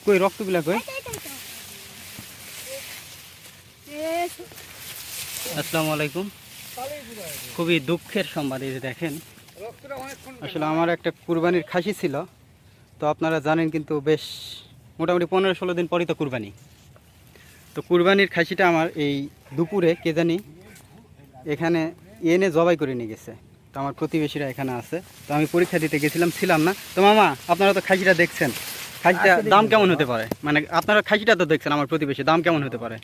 কই রক্তগুলা কই? আসসালামু আলাইকুম। খুবই দুঃখের সংবাদ এই যে দেখেন, আসলে আমার একটা কুরবানির খাসি ছিল, তো আপনারা জানেন কিন্তু বেশ মোটামুটি 15-16 দিন পরই তো কুরবানি। তো কুরবানির খাসিটা আমার এই দুপুরে কে জানি এখানে এনে জবাই করে নিয়ে গেছে। তো আমার প্রতিবেশীরা এখানে আছে, তো আমি পরীক্ষা দিতে গেছিলাম, ছিলাম না। তো মামা, আপনারা তো খাসিটা দেখছেন, খাসিটা দাম কেমন হতে পারে? মানে আপনারা খাসিটা তো দেখছেন, আমার প্রতিবেশী, দাম কেমন হতে পারে?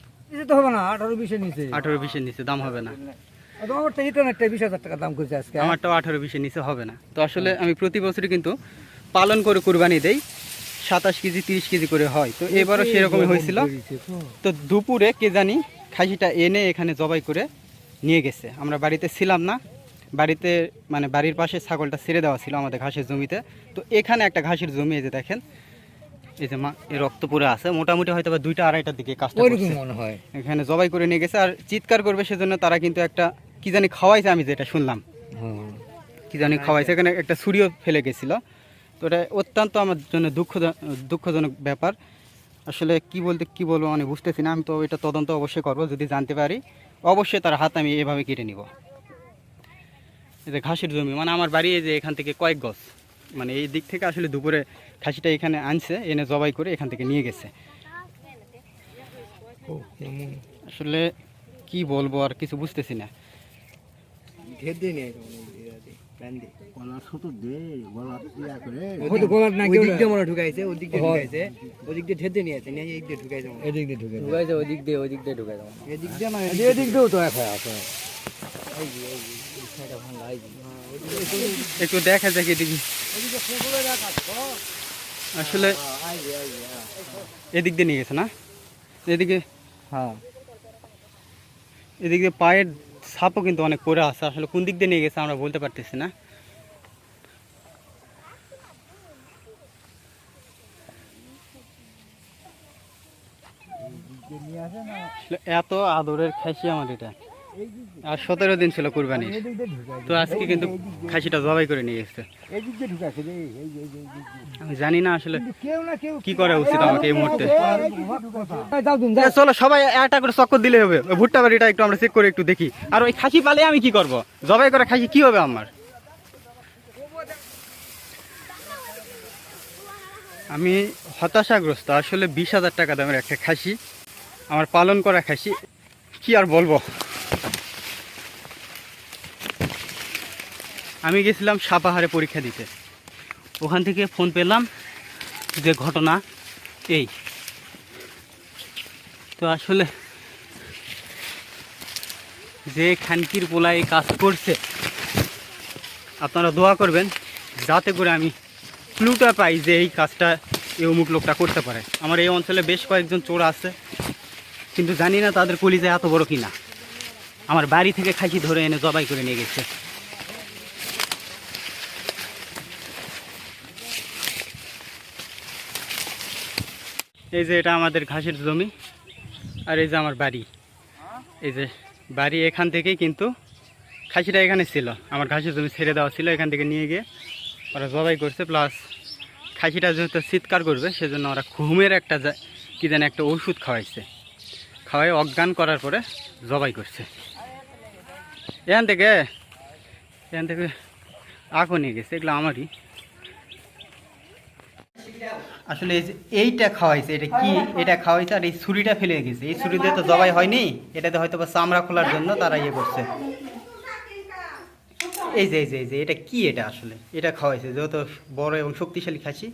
তো হবে না, 18-20-এর নিচে। 18-20-এর নিচে দাম হবে না? আমারটা রিটার্ন একটা 20,000 টাকা দাম করছে আজকে। আমারটাও 18-20-এর নিচে হবে না। তো আসলে আমি প্রতি বছরই কিন্তু পালন করে কুরবানি দেই, 27 কেজি 30 কেজি করে হয়। তো এবারও সেরকমই হয়েছিল। তো দুপুরে কে জানি খাসিটা এনে এখানে জবাই করে নিয়ে গেছে। আমরা বাড়িতে ছিলাম না, বাড়িতে মানে বাড়ির পাশে ছাগলটা ছেড়ে দেওয়া ছিল আমাদের ঘাসের জমিতে। তো এখানে একটা ঘাসের জমি, এই যে দেখেন, এই যে এই রক্ত পুরো আছে, মোটামুটি হয়তো বা 2টা-2:30টার দিকে কাজটা করছে। মনে হয় এখানে জবাই করে নিয়ে গেছে আর চিৎকার করবে সেজন্য তারা কিন্তু একটা কি জানি খাওয়াইছে, আমি যেটা শুনলাম কি জানি খাওয়াইছে, এখানে একটা ছুরিও ফেলে গেছিল। তো এটা অত্যন্ত আমার জন্য দুঃখজনক ব্যাপার। আসলে কি বলবো মানে বুঝতেছি না। আমি তো এটা তদন্ত অবশ্যই করবো, যদি জানতে পারি অবশ্যই তার হাত আমি এভাবে কেটে নিব। এই যে ঘাসের জমি, মানে আমার বাড়ি এই যে এখান থেকে কয়েক গজ, মানে এই দিক থেকে আসলে দুপুরে খাসিটা এখানে আনছে, এনে জবাই করে এখান থেকে নিয়ে গেছে। আসলে কি বলবো, আর কিছু বুঝতেছি না। একটু দেখা যাক এদিকে, আসলে এদিক দিয়ে নিয়ে গেছে না? এদিকে, হ্যাঁ, এদিকে পায়ের ছাপও কিন্তু অনেক পরে আছে। আসলে কোন দিক দিয়ে নিয়ে গেছে আমরা বলতে পারতেছি না। এত আদরের খাসি আমার এটা, আর 17 দিন ছিল কুরবানি। তো আজকে কিন্তু খাসিটা জবাই করে নিয়ে গেছে। আমি জানি না আসলে কি করা উচিত আমাকে এই মুহূর্তে। চলো সবাই একটা করে চক্কর দিলে হবে, ভুট্টা বাড়িটা একটু আমরা চেক করে একটু দেখি। আর ওই খাসি পালে আমি কি করব? জবাই করে খাসি কি হবে আমার? আমি হতাশাগ্রস্ত। আসলে 20,000 টাকা দামের একটা খাসি, আমার পালন করা খাসি, কি আর বলবো। আমি গেছিলাম সাপাহারে পরীক্ষা দিতে, ওখান থেকে ফোন পেলাম যে ঘটনা এই। তো আসলে যে খানকির পোলা এই কাজ করছে, আপনারা দোয়া করবেন যাতে করে আমি ক্লুটা পাই যে এই কাজটা এই অমুক লোকটা করতে পারে। আমার এই অঞ্চলে বেশ কয়েকজন চোর আছে, কিন্তু জানি না তাদের কলিজা এত বড় কিনা। আমার বাড়ি থেকে খাসি ধরে এনে জবাই করে নিয়ে গেছে। এই যে এটা আমাদের ঘাসের জমি, আর এই যে আমার বাড়ি। এই যে বাড়ি, এখান থেকেই কিন্তু খাসিটা এখানে ছিল, আমার ঘাসের জমি ছেড়ে দেওয়া ছিল, এখান থেকে নিয়ে গিয়ে ওরা জবাই করছে। প্লাস খাসিটা যেহেতু চিৎকার করবে সেজন্য ওরা ঘুমের একটা কি জানি একটা ওষুধ খাওয়াইছে, খাওয়াই অজ্ঞান করার পরে জবাই করছে। এখান থেকে আঁকও নিয়ে গেছে, এগুলো আমারই। আসলে এই যে এইটা খাওয়াইছে, এটা কি, এটা খাওয়াইছে, আর এই ছুরিটা ফেলে গেছে। এই ছুরি দিয়ে তো জবাই হয়নি, এটাতে হয়তো বা চামড়া খোলার জন্য তারা ইয়ে করছে। এই যে এটা কি, এটা আসলে এটা খাওয়াইছে, যেহেতু বড় এবং শক্তিশালী খাসি,